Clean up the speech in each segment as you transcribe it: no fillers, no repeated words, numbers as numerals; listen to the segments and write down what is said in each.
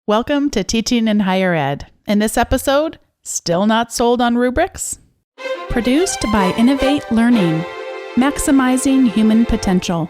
Welcome to Teaching in Higher Ed. In this episode, still not sold on rubrics? Produced by Innovate Learning, maximizing human potential.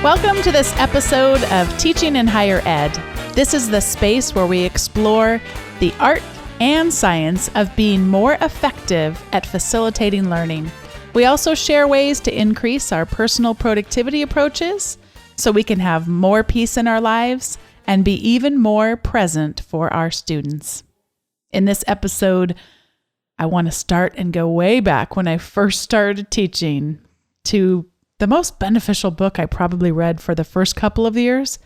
Welcome to this episode of Teaching in Higher Ed. This is the space where we explore the art and science of being more effective at facilitating learning. We also share ways to increase our personal productivity approaches so we can have more peace in our lives and be even more present for our students. In this episode, I want to start and go way back when I first started teaching to the most beneficial book I probably read for the first couple of years,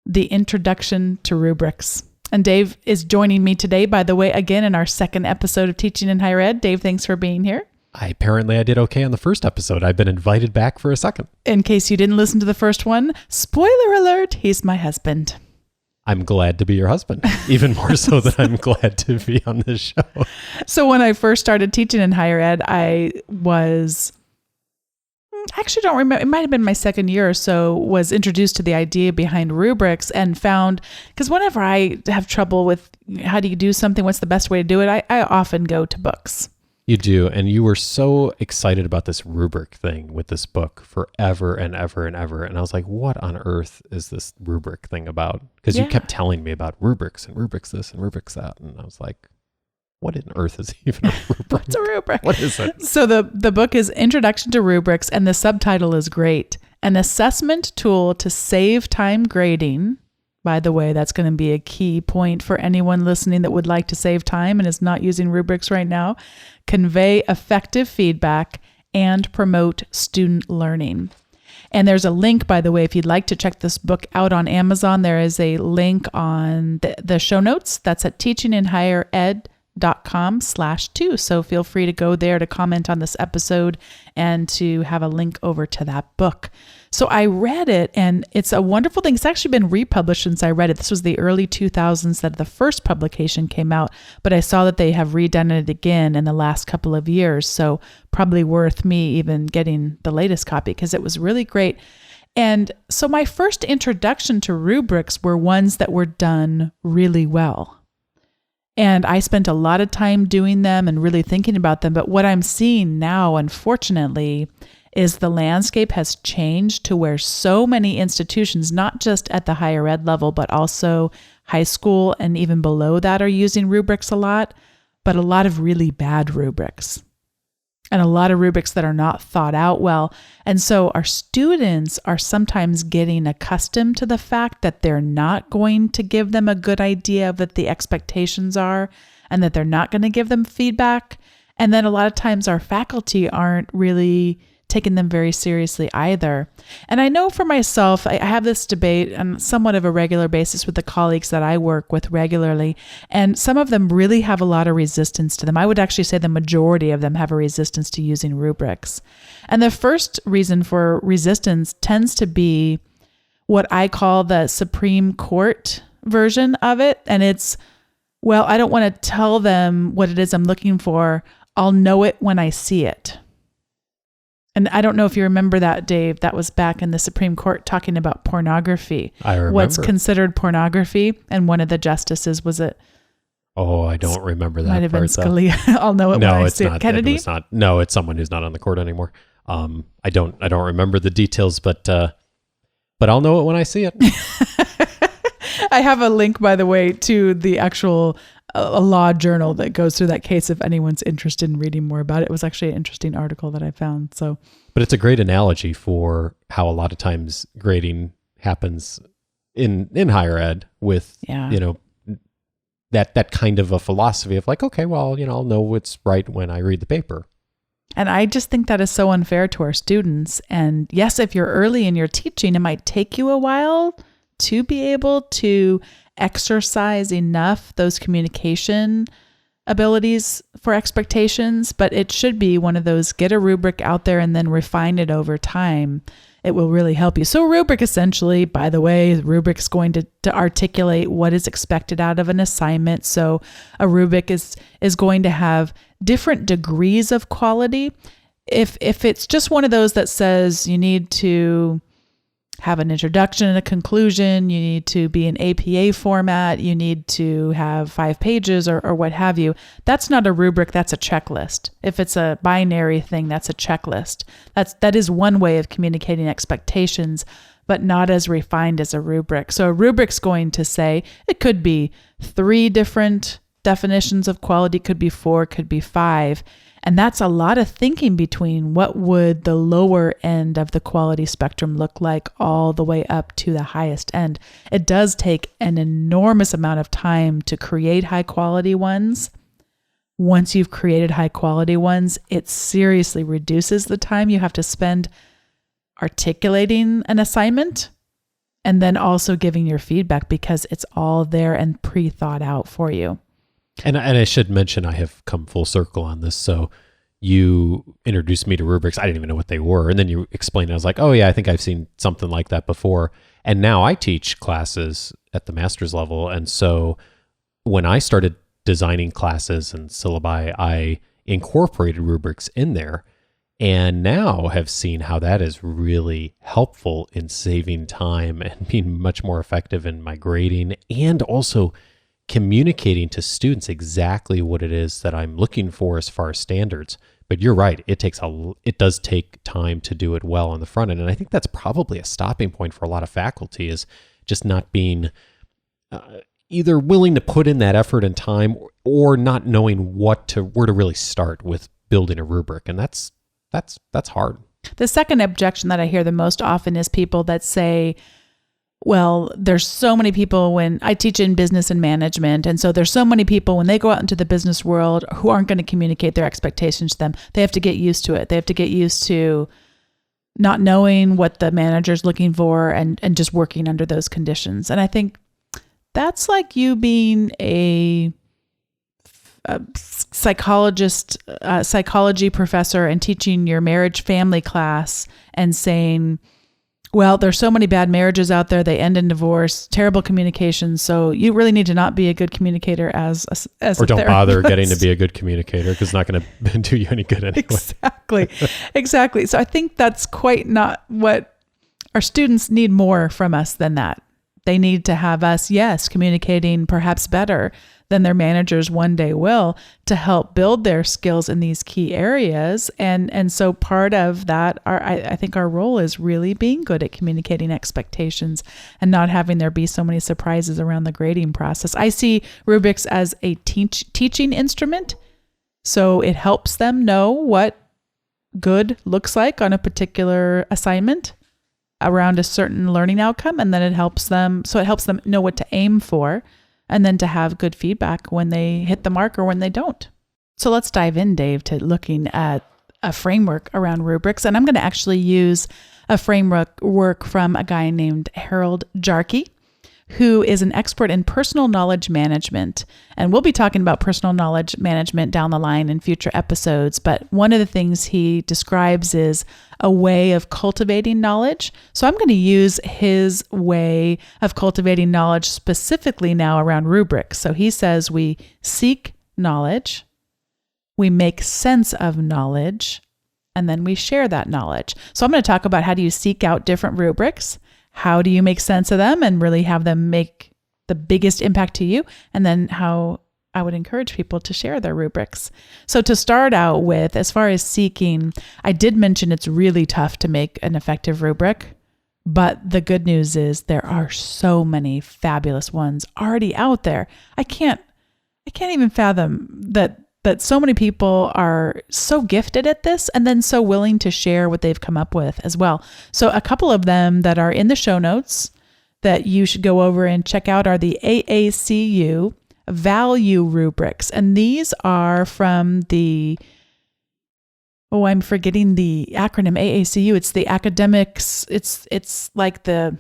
The Introduction to Rubrics. And Dave is joining me today, by the way, again, in our second episode of Teaching in Higher Ed. Dave, thanks for being here. Apparently I did okay on the first episode. I've been invited back for a second. In case you didn't listen to the first one, spoiler alert, he's my husband. I'm glad to be your husband, even more so than I'm glad to be on this show. So when I first started teaching in higher ed, I actually don't remember, it might have been my second year or so, was introduced to the idea behind rubrics and found, because whenever I have trouble with how do you do something, what's the best way to do it, I often go to books. You do, and you were so excited about this rubric thing with this book forever and ever and ever, and I was like, what on earth is this rubric thing about? Because you kept telling me about rubrics and rubrics this and rubrics that, and I was like, what on earth is even a rubric? What's a rubric? What is it? So the book is Introduction to Rubrics, and the subtitle is great. An assessment tool to save time grading. By the way, that's going to be a key point for anyone listening that would like to save time and is not using rubrics right now. Convey effective feedback and promote student learning. And there's a link, by the way, if you'd like to check this book out on Amazon, there is a link on the show notes. That's at teachinginhighered.com/2. So feel free to go there to comment on this episode and to have a link over to that book. So I read it, and it's a wonderful thing. It's actually been republished since I read it. This was the early 2000s that the first publication came out, but I saw that they have redone it again in the last couple of years. So probably worth me even getting the latest copy because it was really great. And so my first introduction to rubrics were ones that were done really well. And I spent a lot of time doing them and really thinking about them. But what I'm seeing now, unfortunately, is the landscape has changed to where so many institutions, not just at the higher ed level, but also high school and even below that, are using rubrics a lot, but a lot of really bad rubrics and a lot of rubrics that are not thought out well. And so our students are sometimes getting accustomed to the fact that they're not going to give them a good idea of what the expectations are and that they're not going to give them feedback. And then a lot of times our faculty aren't really taking them very seriously either. And I know for myself, I have this debate on somewhat of a regular basis with the colleagues that I work with regularly, and some of them really have a lot of resistance to them. I would actually say the majority of them have a resistance to using rubrics. And the first reason for resistance tends to be what I call the Supreme Court version of it. And it's, well, I don't want to tell them what it is I'm looking for. I'll know it when I see it. And I don't know if you remember that, Dave. That was back in the Supreme Court talking about pornography. I remember. What's considered pornography. And one of the justices was it? Oh, I don't remember that. Might have been Scalia. I'll know it when I see it. Kennedy? It's not. No, it's someone who's not on the court anymore. I don't remember the details, but I'll know it when I see it. I have a link, by the way, to the actual a law journal that goes through that case if anyone's interested in reading more about it. It was actually an interesting article that I found. So, but it's a great analogy for how a lot of times grading happens in higher ed with, that kind of a philosophy of like, okay, well, I'll know what's right when I read the paper. And I just think that is so unfair to our students. And yes, if you're early in your teaching, it might take you a while to be able to exercise enough those communication abilities for expectations, but it should be one of those get a rubric out there and then refine it over time. it will really help you. So rubric essentially, by the way, rubric's going to articulate what is expected out of an assignment. So a rubric is going to have different degrees of quality. If it's just one of those that says you need to have an introduction and a conclusion, you need to be in APA format, you need to have 5 pages or what have you, that's not a rubric, that's a checklist. If it's a binary thing, that's a checklist. That is one way of communicating expectations, but not as refined as a rubric. So a rubric's going to say, it could be 3 different definitions of quality, could be 4, could be 5. And that's a lot of thinking between what would the lower end of the quality spectrum look like all the way up to the highest end. It does take an enormous amount of time to create high quality ones. Once you've created high quality ones, it seriously reduces the time you have to spend articulating an assignment and then also giving your feedback, because it's all there and pre-thought out for you. And I should mention, I have come full circle on this. So you introduced me to rubrics. I didn't even know what they were. And then you explained it. I was like, oh yeah, I think I've seen something like that before. And now I teach classes at the master's level. And so when I started designing classes and syllabi, I incorporated rubrics in there, and now have seen how that is really helpful in saving time and being much more effective in my grading, and also communicating to students exactly what it is that I'm looking for as far as standards. But you're right, it does take time to do it well on the front end. And I think that's probably a stopping point for a lot of faculty, is just not being either willing to put in that effort and time, or not knowing where to really start with building a rubric. And that's hard. The second objection that I hear the most often is people that say, well, there's so many people when I teach in business and management. And so there's so many people when they go out into the business world who aren't going to communicate their expectations to them. They have to get used to it. They have to get used to not knowing what the manager's looking for and just working under those conditions. And I think that's like you being a psychology professor and teaching your marriage family class and saying, well, there's so many bad marriages out there. They end in divorce, terrible communication. So you really need to not be a good communicator as or don't bother getting to be a good communicator, because it's not going to do you any good anyway. Exactly. So I think that's quite not what our students need. More from us than that. They need to have us, yes, communicating perhaps better than their managers one day will, to help build their skills in these key areas. And so part of that, I think our role is really being good at communicating expectations and not having there be so many surprises around the grading process. I see rubrics as a teaching instrument. So it helps them know what good looks like on a particular assignment around a certain learning outcome. And then it helps them know what to aim for, and then to have good feedback when they hit the mark or when they don't. So let's dive in, Dave, to looking at a framework around rubrics. And I'm going to actually use a framework from a guy named Harold Jarkey, who is an expert in personal knowledge management. And we'll be talking about personal knowledge management down the line in future episodes. But one of the things he describes is a way of cultivating knowledge. So I'm going to use his way of cultivating knowledge specifically now around rubrics. So he says we seek knowledge, we make sense of knowledge, and then we share that knowledge. So I'm going to talk about how do you seek out different rubrics, how do you make sense of them and really have them make the biggest impact to you, and then how I would encourage people to share their rubrics. So to start out with, as far as seeking, I did mention it's really tough to make an effective rubric, but the good news is there are so many fabulous ones already out there. I can't even fathom that so many people are so gifted at this and then so willing to share what they've come up with as well. So a couple of them that are in the show notes that you should go over and check out are the AACU value rubrics. And these are from I'm forgetting the acronym AACU. It's the academics. It's like the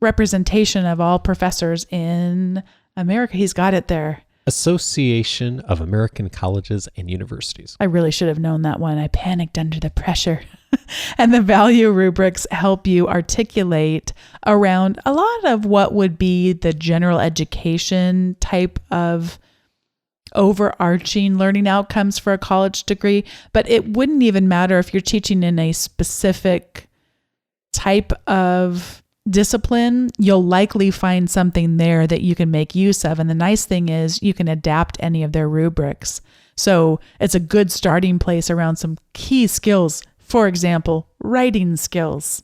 representation of all professors in America. He's got it there. Association of American Colleges and Universities. I really should have known that one. I panicked under the pressure. And the value rubrics help you articulate around a lot of what would be the general education type of overarching learning outcomes for a college degree. But it wouldn't even matter if you're teaching in a specific type of discipline. You'll likely find something there that you can make use of. And the nice thing is you can adapt any of their rubrics. So it's a good starting place around some key skills. For example, writing skills,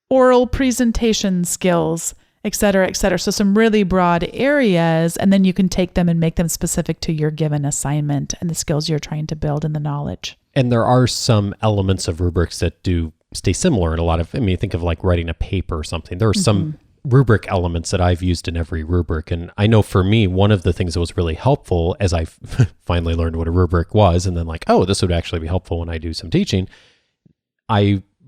oral presentation skills, et cetera, et cetera. So some really broad areas, and then you can take them and make them specific to your given assignment and the skills you're trying to build and the knowledge. And there are some elements of rubrics that do stay similar in a lot of, think of like writing a paper or something. There are some rubric elements that I've used in every rubric. And I know for me, one of the things that was really helpful as I finally learned what a rubric was, and then like, oh, this would actually be helpful when I do some teaching.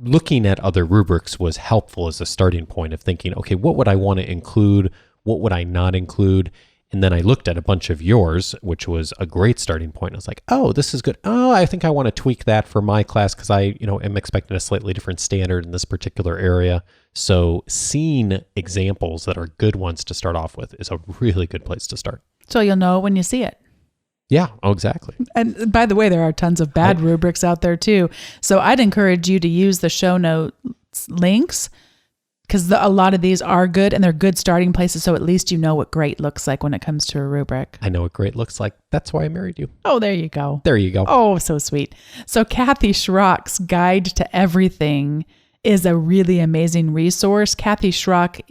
Looking at other rubrics was helpful as a starting point of thinking, okay, what would I want to include? What would I not include? And then I looked at a bunch of yours, which was a great starting point. I was like, oh, this is good. Oh, I think I want to tweak that for my class because I, am expecting a slightly different standard in this particular area. So seeing examples that are good ones to start off with is a really good place to start. So you'll know when you see it. Yeah, oh, exactly. And by the way, there are tons of bad rubrics out there too. So I'd encourage you to use the show notes links because a lot of these are good and they're good starting places. So at least you know what great looks like when it comes to a rubric. I know what great looks like. That's why I married you. Oh, there you go. There you go. Oh, so sweet. So Kathy Schrock's Guide to Everything is a really amazing resource. Kathy Schrock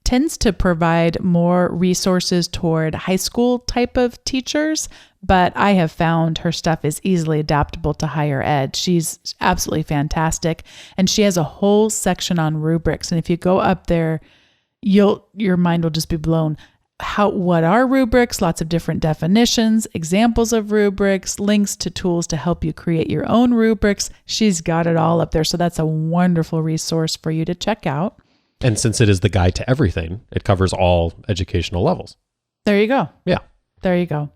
tends to provide more resources toward high school type of teachers, but I have found her stuff is easily adaptable to higher ed. She's absolutely fantastic. And she has a whole section on rubrics. And if you go up there, your mind will just be blown. What are rubrics? Lots of different definitions, examples of rubrics, links to tools to help you create your own rubrics. She's got it all up there. So that's a wonderful resource for you to check out. And since it is the guide to everything, it covers all educational levels. There you go. Yeah. There you go.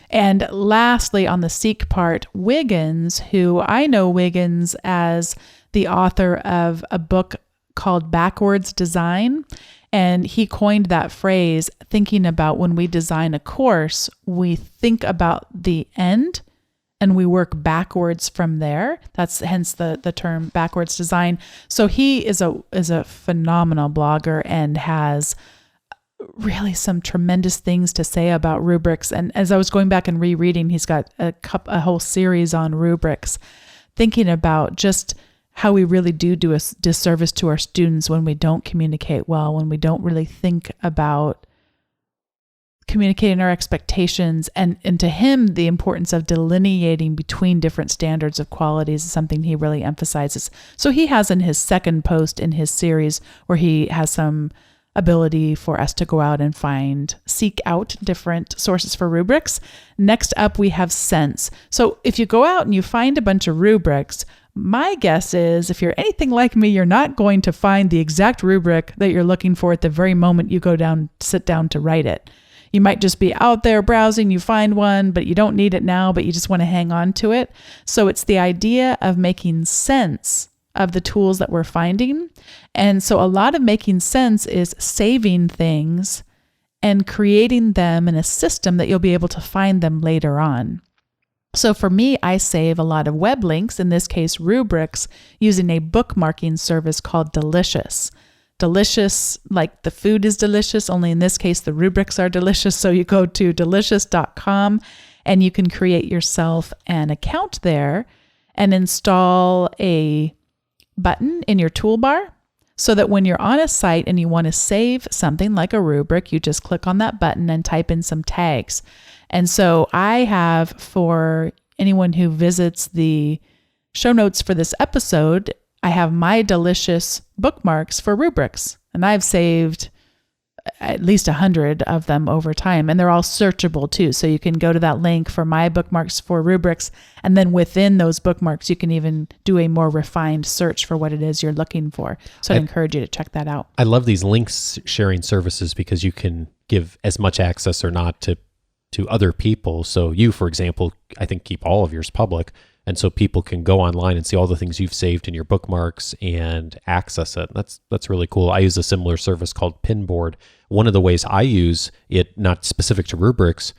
And lastly, on the Seek part, Wiggins, who I know Wiggins as the author of a book called Backwards Design. And he coined that phrase, thinking about when we design a course, we think about the end and we work backwards from there. That's hence the term backwards design. So he is a phenomenal blogger and has really some tremendous things to say about rubrics. And as I was going back and rereading, he's got a whole series on rubrics, thinking about just how we really do a disservice to our students when we don't communicate well, when we don't really think about communicating our expectations. And to him, the importance of delineating between different standards of qualities is something he really emphasizes. So he has in his second post in his series where he has some ability for us to go out and seek out different sources for rubrics. Next up, we have sense. So if you go out and you find a bunch of rubrics, my guess is if you're anything like me, you're not going to find the exact rubric that you're looking for at the very moment you sit down to write it. You might just be out there browsing, you find one, but you don't need it now, but you just want to hang on to it. So it's the idea of making sense of the tools that we're finding. And so a lot of making sense is saving things and creating them in a system that you'll be able to find them later on. So for me, I save a lot of web links, in this case, rubrics, using a bookmarking service called Delicious. Delicious, like the food is delicious, only in this case, the rubrics are delicious. So you go to delicious.com and you can create yourself an account there and install a button in your toolbar so that when you're on a site and you want to save something like a rubric, you just click on that button and type in some tags. And so I have, for anyone who visits the show notes for this episode, I have my delicious bookmarks for rubrics, and I've saved at least 100 of them over time, and they're all searchable too. So you can go to that link for my bookmarks for rubrics, and then within those bookmarks, you can even do a more refined search for what it is you're looking for. So I'd encourage you to check that out. I love these links sharing services because you can give as much access or not to other people. So you, for example, I think keep all of yours public. And so people can go online and see all the things you've saved in your bookmarks and access it. That's really cool. I use a similar service called Pinboard. One of the ways I use it, not specific to rubrics,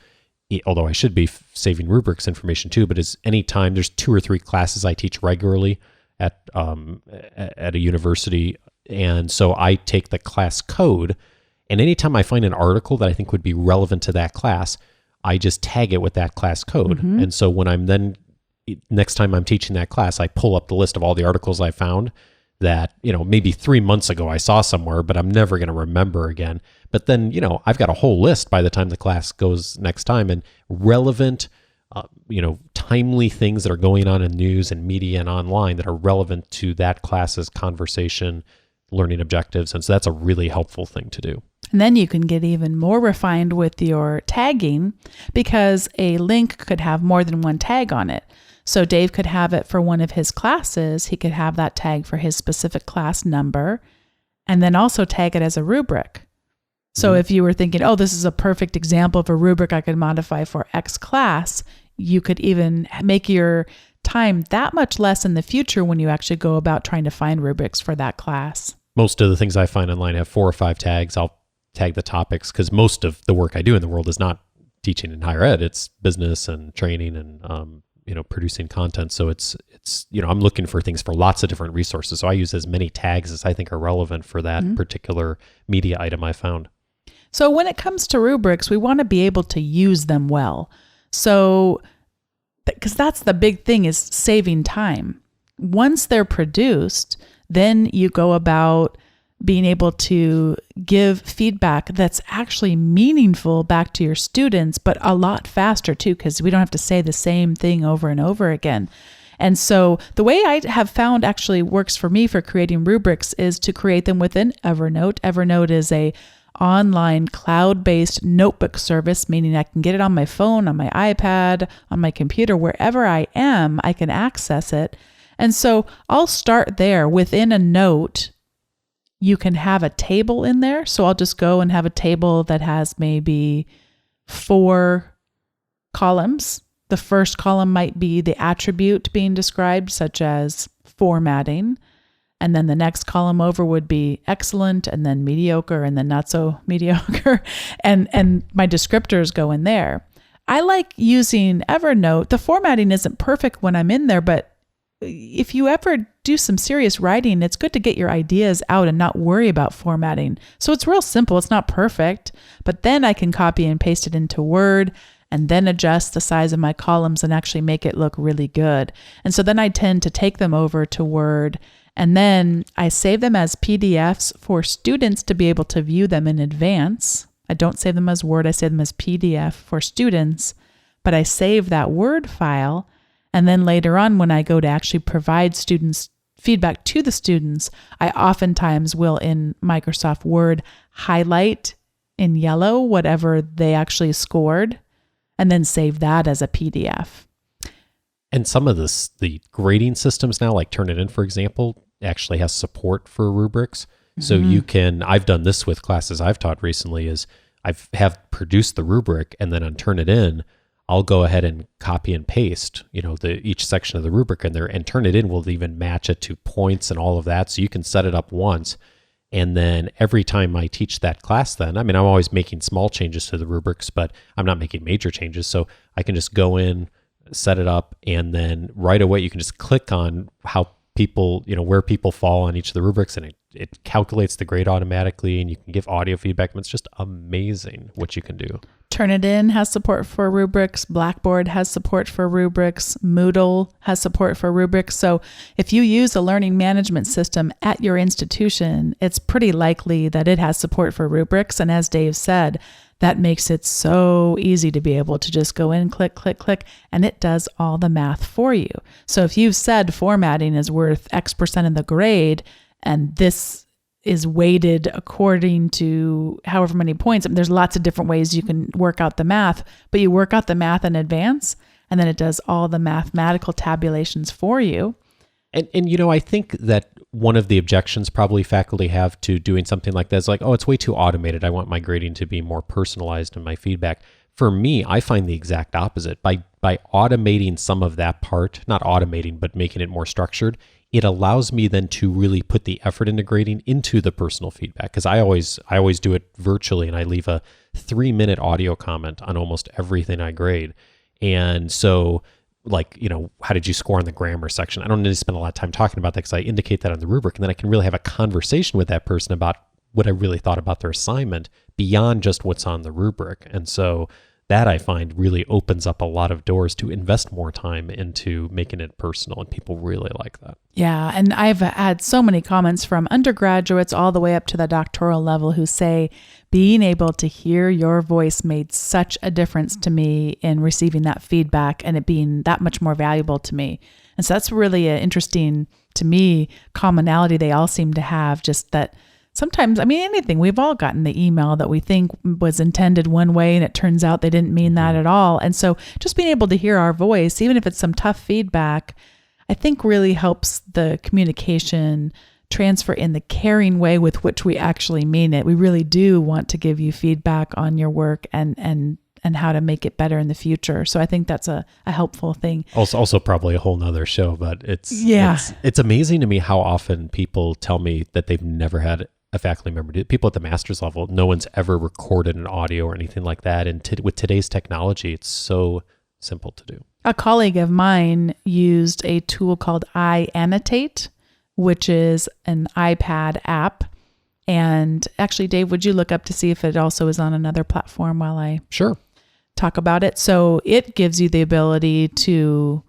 although I should be saving rubrics information too, but is anytime there's 2 or 3 classes I teach regularly at a university. And so I take the class code, and anytime I find an article that I think would be relevant to that class, I just tag it with that class code. Mm-hmm. And so when I'm then, next time I'm teaching that class, I pull up the list of all the articles I found that, maybe 3 months ago I saw somewhere, but I'm never going to remember again. But then, I've got a whole list by the time the class goes next time, and relevant, timely things that are going on in news and media and online that are relevant to that class's conversation, learning objectives. And so that's a really helpful thing to do. And then you can get even more refined with your tagging, because a link could have more than one tag on it. So Dave could have it for one of his classes. He could have that tag for his specific class number, and then also tag it as a rubric. So if you were thinking, oh, this is a perfect example of a rubric I could modify for X class, you could even make your time that much less in the future when you actually go about trying to find rubrics for that class. Most of the things I find online have 4 or 5 tags. I'll tag the topics because most of the work I do in the world is not teaching in higher ed. It's business and training and producing content. So it's I'm looking for things for lots of different resources. So I use as many tags as I think are relevant for that particular media item I found. So when it comes to rubrics, we want to be able to use them well. So because that's the big thing, is saving time. Once they're produced, then you go about being able to give feedback that's actually meaningful back to your students, but a lot faster too, because we don't have to say the same thing over and over again. And so the way I have found actually works for me for creating rubrics is to create them within Evernote. Evernote is a online cloud-based notebook service, meaning I can get it on my phone, on my iPad, on my computer, wherever I am, I can access it. And so I'll start there. Within a note, you can have a table in there. So I'll just go and have a table that has maybe 4 columns. The first column might be the attribute being described, such as formatting. And then the next column over would be excellent, and then mediocre, and then not so mediocre. And my descriptors go in there. I like using Evernote. The formatting isn't perfect when I'm in there, but if you ever do some serious writing, it's good to get your ideas out and not worry about formatting. So it's real simple. It's not perfect, but then I can copy and paste it into Word and then adjust the size of my columns and actually make it look really good. And so then I tend to take them over to Word, and then I save them as PDFs for students to be able to view them in advance. I don't save them as Word, I save them as PDF for students, but I save that Word file. And then later on, when I go to actually provide students feedback to the students, I oftentimes will in Microsoft Word highlight in yellow whatever they actually scored and then save that as a PDF. And some of the grading systems now, like Turnitin, for example, actually has support for rubrics. So you can, I've done this with classes I've taught recently, is have produced the rubric, and then on Turnitin, I'll go ahead and copy and paste, each section of the rubric in there, and Turnitin will even match it to points and all of that. So you can set it up once. And then every time I teach that class, I'm always making small changes to the rubrics, but I'm not making major changes. So I can just go in, set it up, and then right away you can just click on how people, where people fall on each of the rubrics, and it calculates the grade automatically, and you can give audio feedback. It's just amazing what you can do. Turnitin has support for rubrics. Blackboard has support for rubrics. Moodle has support for rubrics. So if you use a learning management system at your institution, it's pretty likely that it has support for rubrics. And as Dave said, that makes it so easy to be able to just go in, click, click, click, and it does all the math for you. So if you've said formatting is worth X% of the grade, and this is weighted according to however many points, there's lots of different ways you can work out the math, but you work out the math in advance, and then it does all the mathematical tabulations for you. And I think that one of the objections probably faculty have to doing something like that is like, oh, it's way too automated. I want my grading to be more personalized in my feedback. For me, I find the exact opposite. By automating some of that part, not automating, but making it more structured, it allows me then to really put the effort into grading into the personal feedback. Because I always do it virtually, and I leave a 3-minute audio comment on almost everything I grade. And so, like, how did you score on the grammar section? I don't need to spend a lot of time talking about that because I indicate that on the rubric, and then I can really have a conversation with that person about what I really thought about their assignment beyond just what's on the rubric. And so that I find really opens up a lot of doors to invest more time into making it personal, and people really like that. Yeah, and I've had so many comments from undergraduates all the way up to the doctoral level who say being able to hear your voice made such a difference to me in receiving that feedback and it being that much more valuable to me. And so that's really an interesting, to me, commonality they all seem to have, just that sometimes, anything, we've all gotten the email that we think was intended one way and it turns out they didn't mean that at all. And so just being able to hear our voice, even if it's some tough feedback, I think really helps the communication transfer in the caring way with which we actually mean it. We really do want to give you feedback on your work and how to make it better in the future. So I think that's a helpful thing. Also probably a whole nother show, but it's amazing to me how often people tell me that they've never had a faculty member do it. People at the master's level, no one's ever recorded an audio or anything like that. And with today's technology, it's so simple to do. A colleague of mine used a tool called iAnnotate, which is an iPad app. And actually, Dave, would you look up to see if it also is on another platform while I talk about it? So it gives you the ability to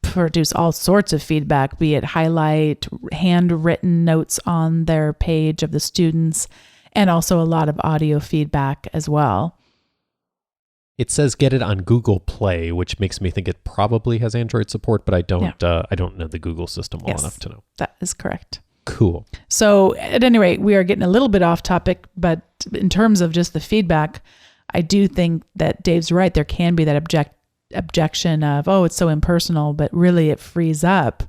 produce all sorts of feedback, be it highlight, handwritten notes on their page of the students, and also a lot of audio feedback as well. It says get it on Google Play, which makes me think it probably has Android support, but I don't know the Google system well enough to know. That is correct. Cool. So at any rate, we are getting a little bit off topic, but in terms of just the feedback, I do think that Dave's right. There can be that objection of, oh, it's so impersonal, but really it frees up,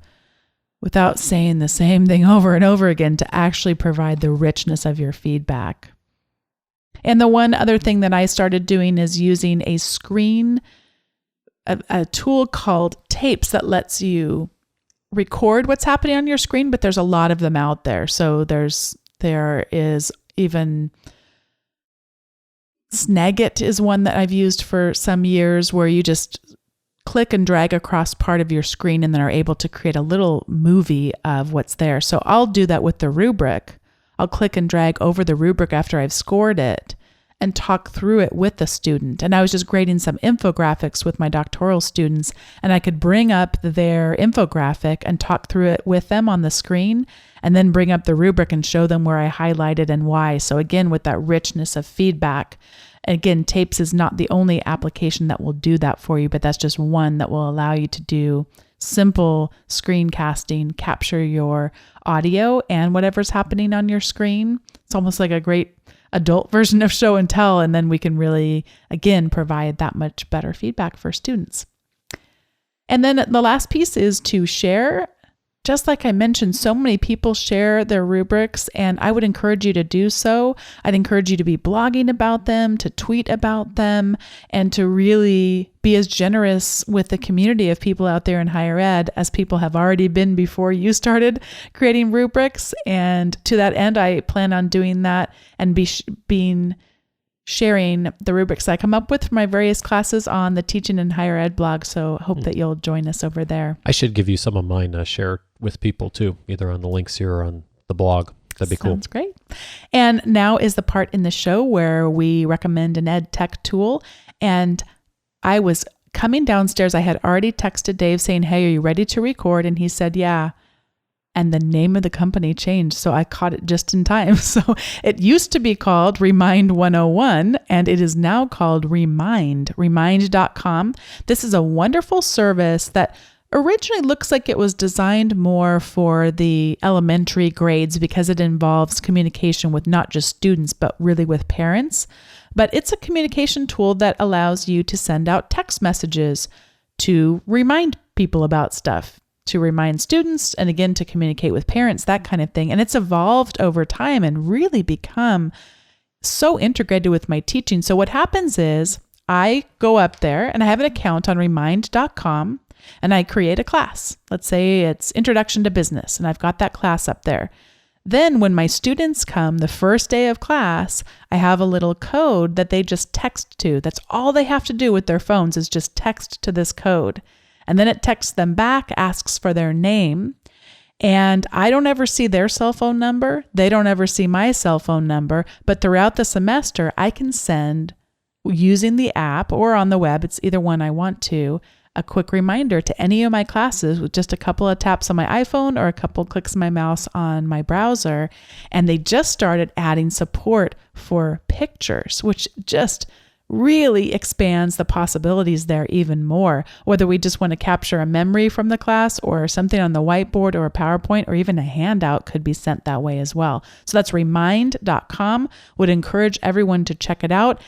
without saying the same thing over and over again, to actually provide the richness of your feedback. And the one other thing that I started doing is using a tool called Tapes that lets you record what's happening on your screen, but there's a lot of them out there. So there is even Snagit is one that I've used for some years, where you just click and drag across part of your screen and then are able to create a little movie of what's there. So I'll do that with the rubric. I'll click and drag over the rubric after I've scored it and talk through it with the student. And I was just grading some infographics with my doctoral students, and I could bring up their infographic and talk through it with them on the screen, and then bring up the rubric and show them where I highlighted and why. So again, with that richness of feedback. Again, Tapes is not the only application that will do that for you, but that's just one that will allow you to do simple screencasting, capture your audio and whatever's happening on your screen. It's almost like a great adult version of show and tell, and then we can really, again, provide that much better feedback for students. And then the last piece is to share. Just like I mentioned, so many people share their rubrics, and I would encourage you to do so. I'd encourage you to be blogging about them, to tweet about them, and to really be as generous with the community of people out there in higher ed as people have already been before you started creating rubrics. And to that end, I plan on doing that and sharing the rubrics I come up with for my various classes on the Teaching in Higher Ed blog. So hope that you'll join us over there. I should give you some of mine to share with people too, either on the links here or on the blog. That'd be cool. Sounds great. And now is the part in the show where we recommend an ed tech tool. And I was coming downstairs. I had already texted Dave saying, hey, are you ready to record? And he said, yeah. And the name of the company changed, so I caught it just in time. So it used to be called Remind 101, and it is now called remind.com. This is a wonderful service that originally looks like it was designed more for the elementary grades because it involves communication with not just students, but really with parents. But it's a communication tool that allows you to send out text messages to remind people about stuff, to remind students and again, to communicate with parents, that kind of thing. And it's evolved over time and really become so integrated with my teaching. So what happens is I go up there and I have an account on remind.com and I create a class. Let's say it's Introduction to Business, and I've got that class up there. Then when my students come the first day of class, I have a little code that they just text to. That's all they have to do with their phones is just text to this code. And then it texts them back, asks for their name. And I don't ever see their cell phone number. They don't ever see my cell phone number. But throughout the semester, I can send, using the app or on the web, it's either one I want to, a quick reminder to any of my classes with just a couple of taps on my iPhone or a couple clicks of my mouse on my browser. And they just started adding support for pictures, which just really expands the possibilities there even more. Whether we just want to capture a memory from the class or something on the whiteboard or a PowerPoint or even a handout could be sent that way as well. So that's remind.com. Would encourage everyone to check it out.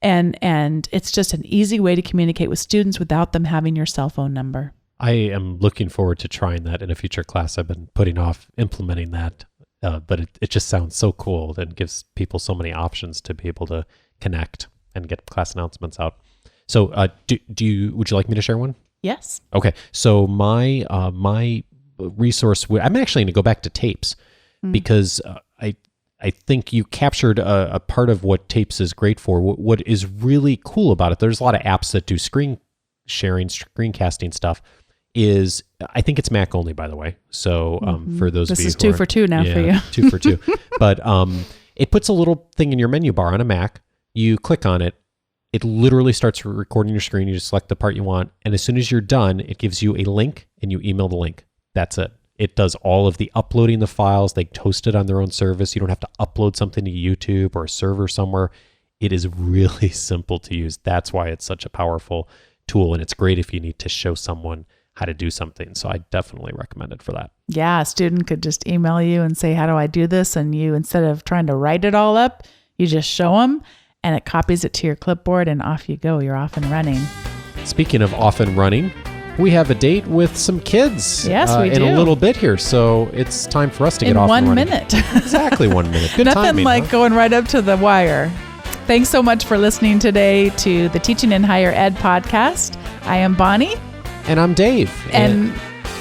And it's just an easy way to communicate with students without them having your cell phone number. I am looking forward to trying that in a future class. I've been putting off implementing that, but it just sounds so cool and gives people so many options to be able to connect and get class announcements out. So would you like me to share one? Yes. Okay. So my resource, I'm actually going to go back to tapes because I think you captured a part of what tapes is great for. What is really cool about it, there's a lot of apps that do screen sharing, screencasting stuff. I think it's Mac only, by the way. So for those of you who this is 2 for 2 now for you. 2 for 2. But it puts a little thing in your menu bar on a Mac. You click on it. It literally starts recording your screen. You just select the part you want. And as soon as you're done, it gives you a link and you email the link. That's it. It does all of the uploading the files. They host it on their own service. You don't have to upload something to YouTube or a server somewhere. It is really simple to use. That's why it's such a powerful tool. And it's great if you need to show someone how to do something. So I definitely recommend it for that. Yeah, a student could just email you and say, how do I do this? And you, instead of trying to write it all up, you just show them and it copies it to your clipboard and off you go. You're off and running. Speaking of off and running, we have a date with some kids we do. in a little bit here. So it's time for us to get off and running. In 1 minute. Exactly 1 minute. Good Nothing timing, like going right up to the wire. Thanks so much for listening today to the Teaching in Higher Ed podcast. I am Bonnie. And I'm Dave. And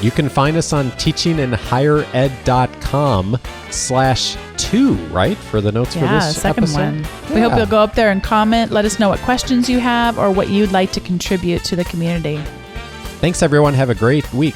you can find us on teachinginhighered.com/2, right? For the notes for this second episode. one. We hope you'll go up there and comment. Let us know what questions you have or what you'd like to contribute to the community. Thanks, everyone. Have a great week.